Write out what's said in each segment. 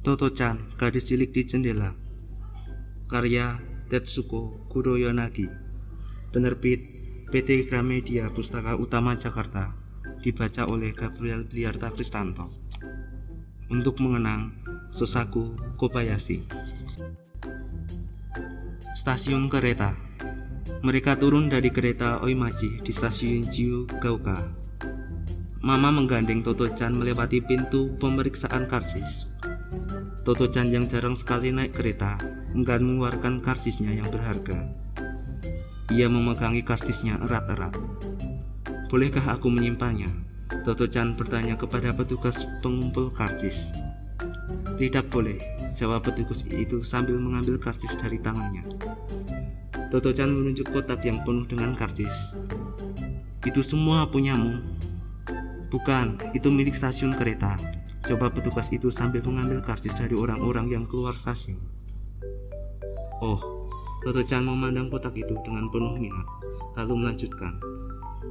Toto-chan, gadis cilik di jendela. Karya Tetsuko Kuroyanagi. Penerbit PT Gramedia Pustaka Utama Jakarta. Dibaca oleh Gabriel Bliarta Kristanto. Untuk mengenang Sosaku Kobayashi. Stasiun kereta. Mereka turun dari kereta Oimachi di stasiun Jiugaoka. Mama menggandeng Toto-chan melewati pintu pemeriksaan karcis. Toto-chan yang jarang sekali naik kereta enggan mengeluarkan karcisnya yang berharga. Ia memegangi karcisnya erat-erat. "Bolehkah aku menyimpannya?" Toto-chan bertanya kepada petugas pengumpul karcis. "Tidak boleh," jawab petugas itu sambil mengambil karcis dari tangannya. Toto-chan menunjuk kotak yang penuh dengan karcis. "Itu semua punyamu?" "Bukan, itu milik stasiun kereta," jawab petugas itu sambil mengambil karcis dari orang-orang yang keluar stasiun. "Oh," Toto-chan memandang kotak itu dengan penuh minat, lalu melanjutkan,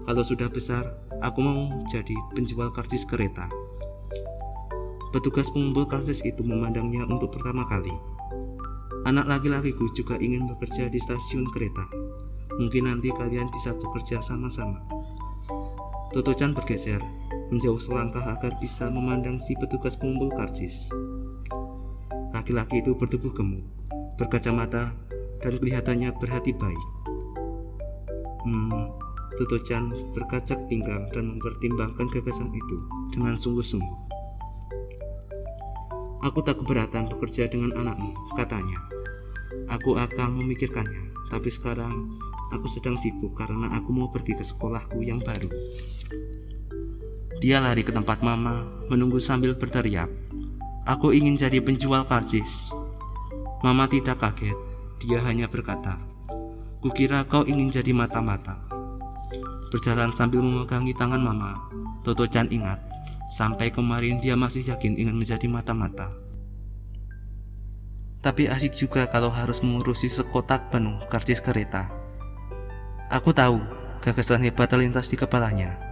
"Kalau sudah besar, aku mau jadi penjual karcis kereta." Petugas pengumpul karcis itu memandangnya untuk pertama kali. "Anak laki-lakiku juga ingin bekerja di stasiun kereta. Mungkin nanti kalian bisa bekerja sama-sama." Toto-chan bergeser, menjauh selangkah agar bisa memandang si petugas pengumpul karcis. Laki-laki itu bertubuh gemuk, berkacamata, dan kelihatannya berhati baik. Toto-chan berkacak pinggang dan mempertimbangkan gagasan itu dengan sungguh-sungguh. "Aku tak keberatan bekerja dengan anakmu," katanya. "Aku akan memikirkannya, tapi sekarang aku sedang sibuk karena aku mau pergi ke sekolahku yang baru." Dia lari ke tempat mama, menunggu sambil berteriak, "Aku ingin jadi penjual karcis." Mama tidak kaget, dia hanya berkata, "Kukira kau ingin jadi mata-mata." Berjalan sambil memegangi tangan mama, Toto-chan ingat, sampai kemarin dia masih yakin ingin menjadi mata-mata. Tapi asik juga kalau harus mengurusi sekotak penuh karcis kereta. "Aku tahu," gagasan hebat terlintas di kepalanya.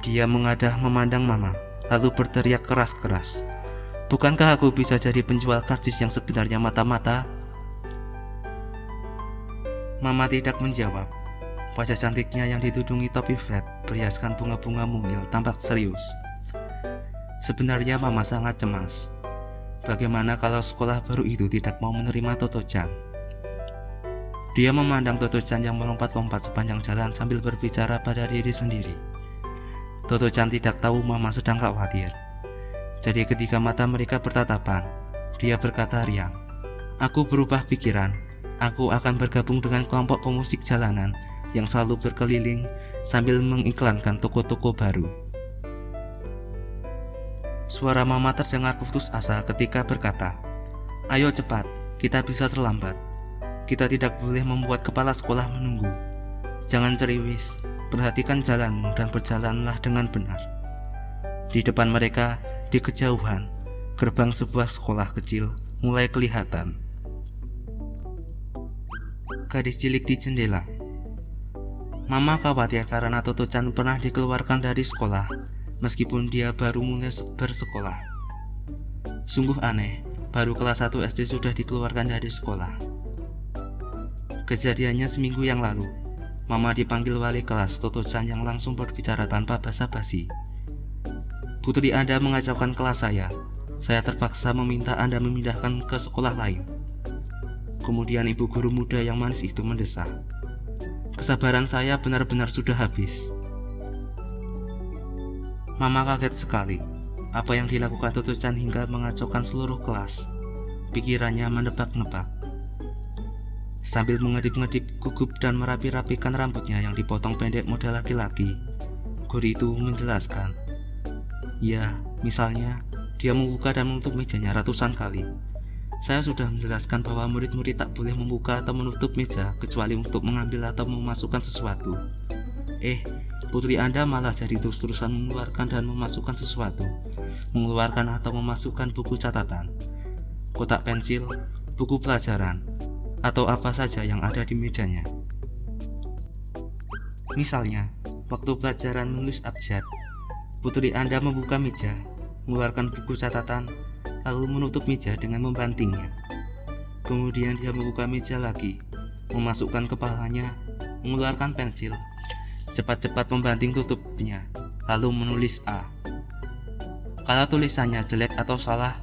Dia mengadah memandang mama, lalu berteriak keras-keras, "Bukankah aku bisa jadi penjual karcis yang sebenarnya mata-mata?" Mama tidak menjawab. Wajah cantiknya yang ditudungi topi flat berhiaskan bunga-bunga mungil tampak serius. Sebenarnya mama sangat cemas. Bagaimana kalau sekolah baru itu tidak mau menerima Toto-chan? Dia memandang Toto-chan yang melompat-lompat sepanjang jalan sambil berbicara pada diri sendiri. Toto-chan tidak tahu mama sedang khawatir. Jadi ketika mata mereka bertatapan, dia berkata riang, "Aku berubah pikiran. Aku akan bergabung dengan kelompok pemusik jalanan yang selalu berkeliling sambil mengiklankan toko-toko baru." Suara mama terdengar putus asa ketika berkata, "Ayo cepat, kita bisa terlambat. Kita tidak boleh membuat kepala sekolah menunggu. Jangan ceriwis, perhatikan jalanmu dan berjalanlah dengan benar." Di depan mereka, di kejauhan, gerbang sebuah sekolah kecil mulai kelihatan. Gadis cilik di jendela. Mama khawatir karena Toto-chan pernah dikeluarkan dari sekolah, meskipun dia baru mulai bersekolah. Sungguh aneh, baru kelas 1 SD sudah dikeluarkan dari sekolah. Kejadiannya seminggu yang lalu. Mama dipanggil wali kelas Toto-chan yang langsung berbicara tanpa basa-basi. "Putri Anda mengacaukan kelas saya. Saya terpaksa meminta Anda memindahkan ke sekolah lain." Kemudian ibu guru muda yang manis itu mendesak, "Kesabaran saya benar-benar sudah habis." Mama kaget sekali. Apa yang dilakukan Toto-chan hingga mengacaukan seluruh kelas? Pikirannya menebak-nebak. Sambil mengedip-ngedip gugup dan merapi-rapikan rambutnya yang dipotong pendek model laki-laki, guru itu menjelaskan, "Ya, misalnya, dia membuka dan menutup mejanya ratusan kali. Saya sudah menjelaskan bahwa murid-murid tak boleh membuka atau menutup meja kecuali untuk mengambil atau memasukkan sesuatu. Putri Anda malah jadi terus-terusan mengeluarkan dan memasukkan sesuatu, mengeluarkan atau memasukkan buku catatan, kotak pensil, buku pelajaran, atau apa saja yang ada di mejanya. Misalnya, waktu pelajaran menulis abjad, putri Anda membuka meja, mengeluarkan buku catatan, lalu menutup meja dengan membantingnya. Kemudian dia membuka meja lagi, memasukkan kepalanya, mengeluarkan pensil, cepat-cepat membanting tutupnya, lalu menulis A. Kalau tulisannya jelek atau salah,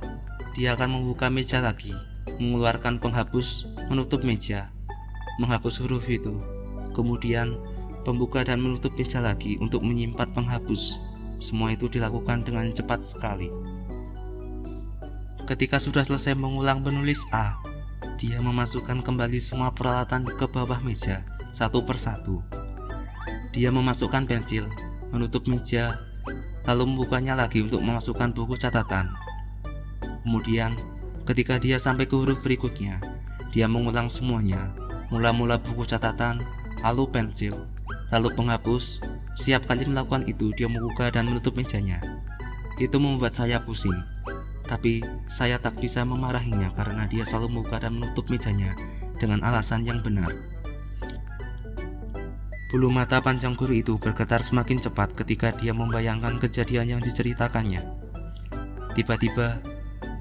dia akan membuka meja lagi, mengeluarkan penghapus, menutup meja, menghapus huruf itu, kemudian membuka dan menutup meja lagi untuk menyimpan penghapus. Semua itu dilakukan dengan cepat sekali. Ketika sudah selesai mengulang menulis A, dia memasukkan kembali semua peralatan ke bawah meja, satu persatu. Dia memasukkan pensil, menutup meja, lalu membukanya lagi untuk memasukkan buku catatan. Kemudian, ketika dia sampai ke huruf berikutnya, dia mengulang semuanya, mula-mula buku catatan, lalu pensil, lalu penghapus. Setiap kali melakukan itu, dia membuka dan menutup mejanya. Itu membuat saya pusing. Tapi saya tak bisa memarahinya karena dia selalu membuka dan menutup mejanya dengan alasan yang benar. Bulu mata panjang guru itu bergetar semakin cepat ketika dia membayangkan kejadian yang diceritakannya. Tiba-tiba,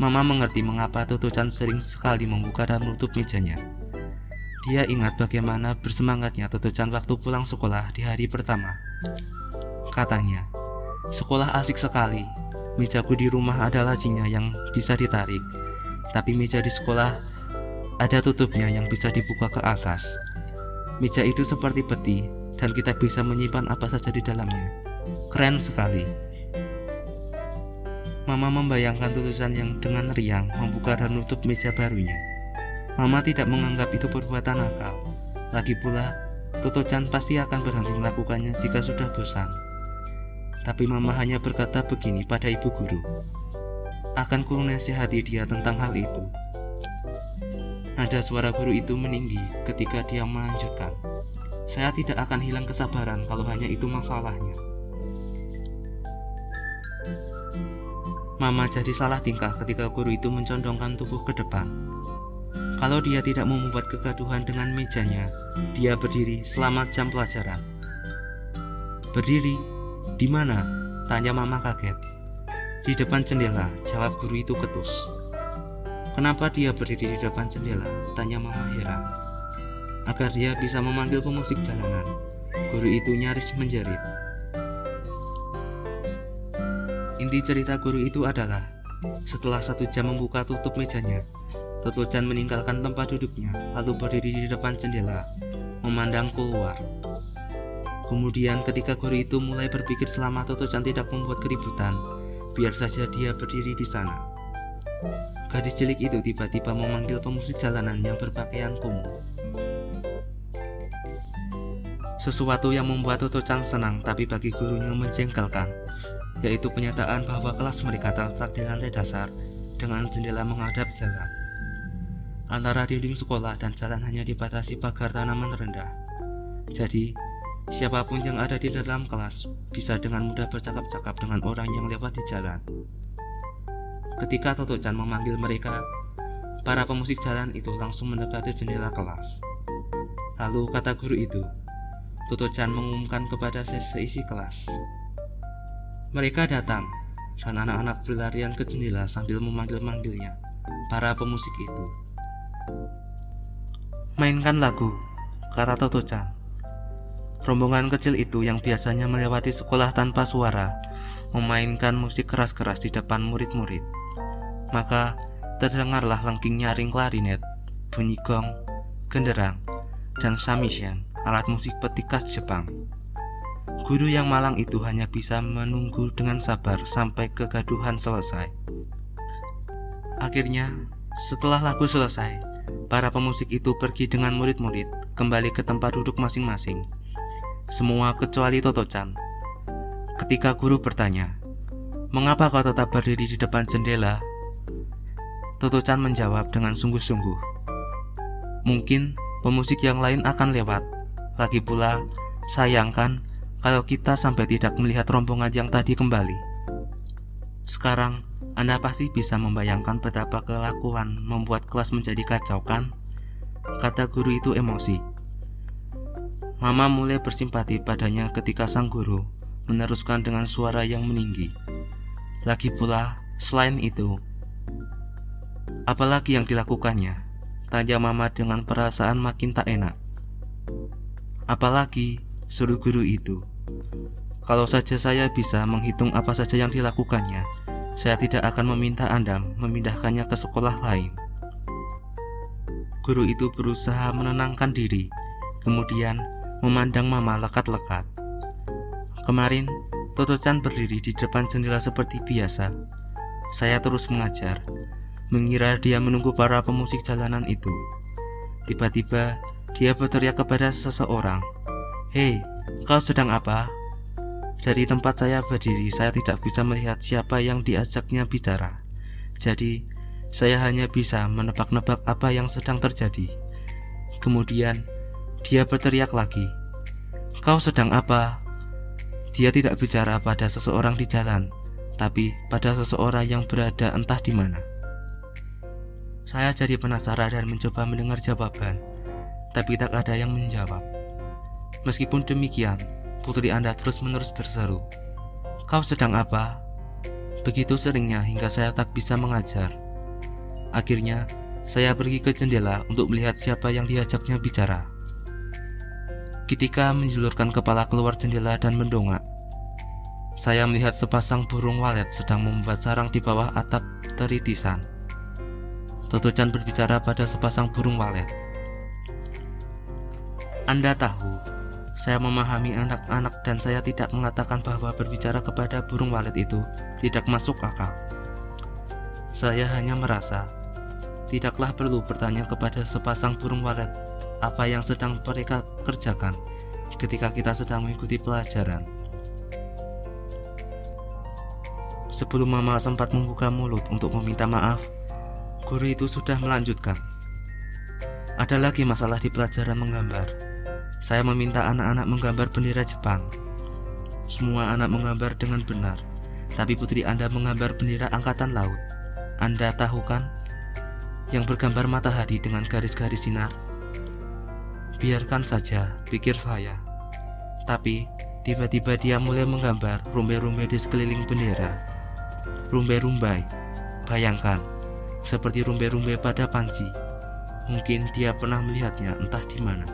Mama mengerti mengapa Toto-chan sering sekali membuka dan menutup mejanya. Dia ingat bagaimana bersemangatnya Toto-chan waktu pulang sekolah di hari pertama. Katanya, "Sekolah asik sekali. Mejaku di rumah ada lacinya yang bisa ditarik, tapi meja di sekolah ada tutupnya yang bisa dibuka ke atas. Meja itu seperti peti, dan kita bisa menyimpan apa saja di dalamnya. Keren sekali." Mama membayangkan Toto-chan yang dengan riang membuka dan menutup meja barunya. Mama tidak menganggap itu perbuatan nakal. Lagi pula, Toto-chan pasti akan berhenti melakukannya jika sudah bosan. Tapi Mama hanya berkata begini pada ibu guru, "Akan ku nasihati dia tentang hal itu." Nada suara guru itu meninggi ketika dia melanjutkan, "Saya tidak akan hilang kesabaran kalau hanya itu masalahnya." Mama jadi salah tingkah ketika guru itu mencondongkan tubuh ke depan. Kalau dia tidak mau membuat kegaduhan dengan mejanya, dia berdiri selama jam pelajaran. "Berdiri? Di mana?" tanya Mama kaget. "Di depan jendela," jawab guru itu ketus. "Kenapa dia berdiri di depan jendela?" tanya Mama heran. "Agar dia bisa memanggil pemusik jalanan," guru itu nyaris menjerit. Inti cerita guru itu adalah, setelah 1 jam membuka tutup mejanya, Toto-chan meninggalkan tempat duduknya, lalu berdiri di depan jendela, memandang keluar. Kemudian ketika guru itu mulai berpikir selama Toto-chan tidak membuat keributan, biar saja dia berdiri di sana. Gadis cilik itu tiba-tiba memanggil pemusik jalanan yang berpakaian kumuh. Sesuatu yang membuat Toto-chan senang tapi bagi gurunya menjengkelkan, yaitu kenyataan bahwa kelas mereka terletak di lantai dasar dengan jendela menghadap jalan. Antara dinding sekolah dan jalan hanya dibatasi pagar tanaman rendah. Jadi, siapapun yang ada di dalam kelas bisa dengan mudah bercakap-cakap dengan orang yang lewat di jalan. Ketika Toto-chan memanggil mereka, para pemusik jalan itu langsung mendekati jendela kelas. Lalu kata guru itu, Toto-chan mengumumkan kepada seisi kelas. Mereka datang, dan anak-anak berlarian ke jendela sambil memanggil-manggilnya, para pemusik itu. "Mainkan lagu," kata Toto-chan. Rombongan kecil itu yang biasanya melewati sekolah tanpa suara, memainkan musik keras-keras di depan murid-murid. Maka terdengarlah lengking nyaring klarinet, bunyi gong, genderang, dan shamisen, alat musik peti khas Jepang. Guru yang malang itu hanya bisa menunggu dengan sabar sampai kegaduhan selesai. Akhirnya, setelah lagu selesai, para pemusik itu pergi dengan murid-murid kembali ke tempat duduk masing-masing. Semua kecuali Toto-chan. Ketika guru bertanya, "Mengapa kau tetap berdiri di depan jendela?" Toto-chan menjawab dengan sungguh-sungguh, "Mungkin pemusik yang lain akan lewat. Lagi pula, sayang kan kalau kita sampai tidak melihat rombongan yang tadi kembali." Sekarang, Anda pasti bisa membayangkan betapa kelakuan membuat kelas menjadi kacau kan? Kata guru itu emosi. Mama mulai bersimpati padanya ketika sang guru meneruskan dengan suara yang meninggi. Lagi pula, selain itu, Apalagi yang dilakukannya? Tanya Mama dengan perasaan makin tak enak. Apalagi, suruh guru itu. Kalau saja saya bisa menghitung apa saja yang dilakukannya, saya tidak akan meminta Anda memindahkannya ke sekolah lain. Guru itu berusaha menenangkan diri, kemudian memandang Mama lekat-lekat. Kemarin, Toto-chan berdiri di depan jendela seperti biasa. Saya terus mengajar, mengira dia menunggu para pemusik jalanan itu. Tiba-tiba, dia berteriak kepada seseorang, "Hei, kau sedang apa?" Dari tempat saya berdiri, saya tidak bisa melihat siapa yang diajaknya bicara. Jadi, saya hanya bisa menebak-nebak apa yang sedang terjadi. Kemudian, dia berteriak lagi, "Kau sedang apa?" Dia tidak bicara pada seseorang di jalan, tapi pada seseorang yang berada entah di mana. Saya jadi penasaran dan mencoba mendengar jawaban, tapi tak ada yang menjawab. Meskipun demikian, putri Anda terus-menerus berseru, "Kau sedang apa?" Begitu seringnya hingga saya tak bisa mengajar. Akhirnya, saya pergi ke jendela untuk melihat siapa yang diajaknya bicara. Ketika menjulurkan kepala keluar jendela dan mendongak, saya melihat sepasang burung walet sedang membuat sarang di bawah atap teritisan. Toto-chan berbicara pada sepasang burung walet. "Anda tahu, saya memahami anak-anak dan saya tidak mengatakan bahwa berbicara kepada burung walet itu tidak masuk akal. Saya hanya merasa, tidaklah perlu bertanya kepada sepasang burung walet apa yang sedang mereka kerjakan ketika kita sedang mengikuti pelajaran." Sebelum Mama sempat membuka mulut untuk meminta maaf, guru itu sudah melanjutkan. "Ada lagi masalah di pelajaran menggambar. Saya meminta anak-anak menggambar bendera Jepang. Semua anak menggambar dengan benar, tapi putri Anda menggambar bendera angkatan laut. Anda tahu kan? Yang bergambar matahari dengan garis-garis sinar. Biarkan saja, pikir saya. Tapi tiba-tiba dia mulai menggambar rumbai-rumbai di sekeliling bendera. Rumbai-rumbai, bayangkan, seperti rumbai-rumbai pada panci. Mungkin dia pernah melihatnya entah di mana."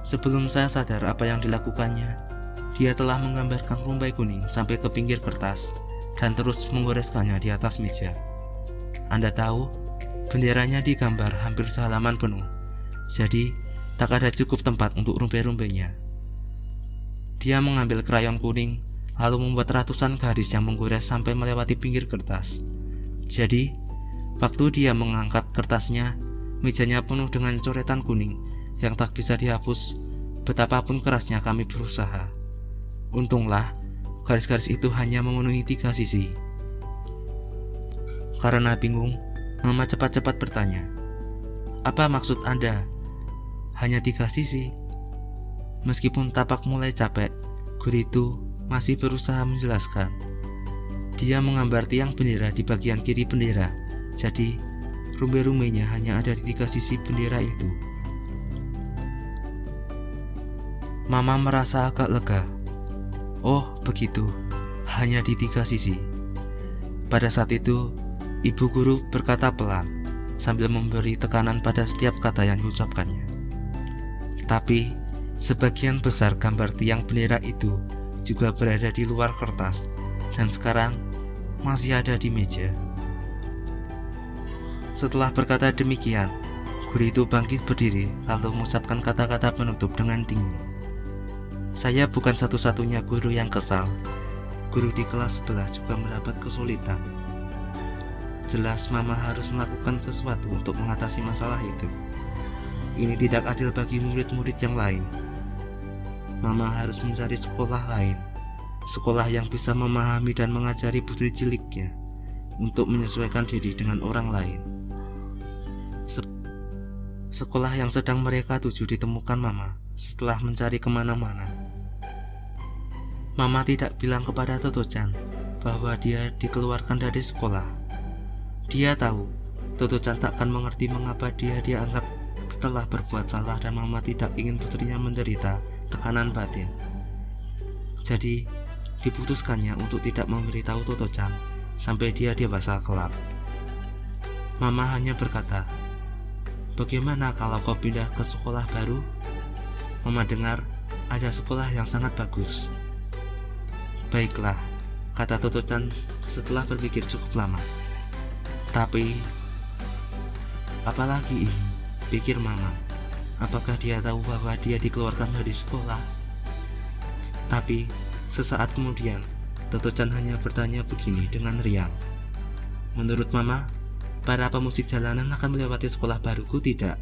Sebelum saya sadar apa yang dilakukannya, dia telah menggambarkan rumbai kuning sampai ke pinggir kertas dan terus menggoreskannya di atas meja. Anda tahu, benderanya digambar hampir sehalaman penuh, jadi tak ada cukup tempat untuk rumbai-rumbainya. Dia mengambil krayon kuning, lalu membuat ratusan garis yang menggores sampai melewati pinggir kertas. Jadi, waktu dia mengangkat kertasnya, mejanya penuh dengan coretan kuning yang tak bisa dihapus, betapapun kerasnya kami berusaha. Untunglah, garis-garis itu hanya memenuhi 3 sisi. Karena bingung, Mama cepat-cepat bertanya, "Apa maksud Anda? Hanya 3 sisi?" Meskipun tapak mulai capek, guru itu masih berusaha menjelaskan. Dia menggambar tiang bendera di bagian kiri bendera, jadi rumbai-rumbainya hanya ada di 3 sisi bendera itu. Mama merasa agak lega. "Oh, begitu, hanya di 3 sisi." Pada saat itu, ibu guru berkata pelan, sambil memberi tekanan pada setiap kata yang diucapkannya. "Tapi, sebagian besar gambar tiang bendera itu juga berada di luar kertas, dan sekarang masih ada di meja." Setelah berkata demikian, guru itu bangkit berdiri lalu mengucapkan kata-kata penutup dengan dingin. Saya bukan satu-satunya guru yang kesal. Guru di kelas sebelah juga mendapat kesulitan. Jelas Mama harus melakukan sesuatu untuk mengatasi masalah itu. Ini tidak adil bagi murid-murid yang lain. Mama harus mencari sekolah lain, sekolah yang bisa memahami dan mengajari putri ciliknya untuk menyesuaikan diri dengan orang lain. Sekolah yang sedang mereka tuju ditemukan Mama setelah mencari kemana-mana. Mama tidak bilang kepada Toto-chan bahwa dia dikeluarkan dari sekolah. Dia tahu Toto-chan tak akan mengerti mengapa dia dianggap telah berbuat salah, dan Mama tidak ingin putrinya menderita tekanan batin. Jadi, diputuskannya untuk tidak memberitahu Toto-chan sampai dia dewasa kelak. Mama hanya berkata, "Bagaimana kalau kau pindah ke sekolah baru?" Mama dengar ada sekolah yang sangat bagus. "Baiklah," kata Toto-chan setelah berpikir cukup lama. "Tapi, apalagi ini?" pikir Mama. Apakah dia tahu bahwa dia dikeluarkan dari sekolah? Tapi, sesaat kemudian, Toto-chan hanya bertanya begini dengan riang. "Menurut Mama, para pemusik jalanan akan melewati sekolah baruku tidak?"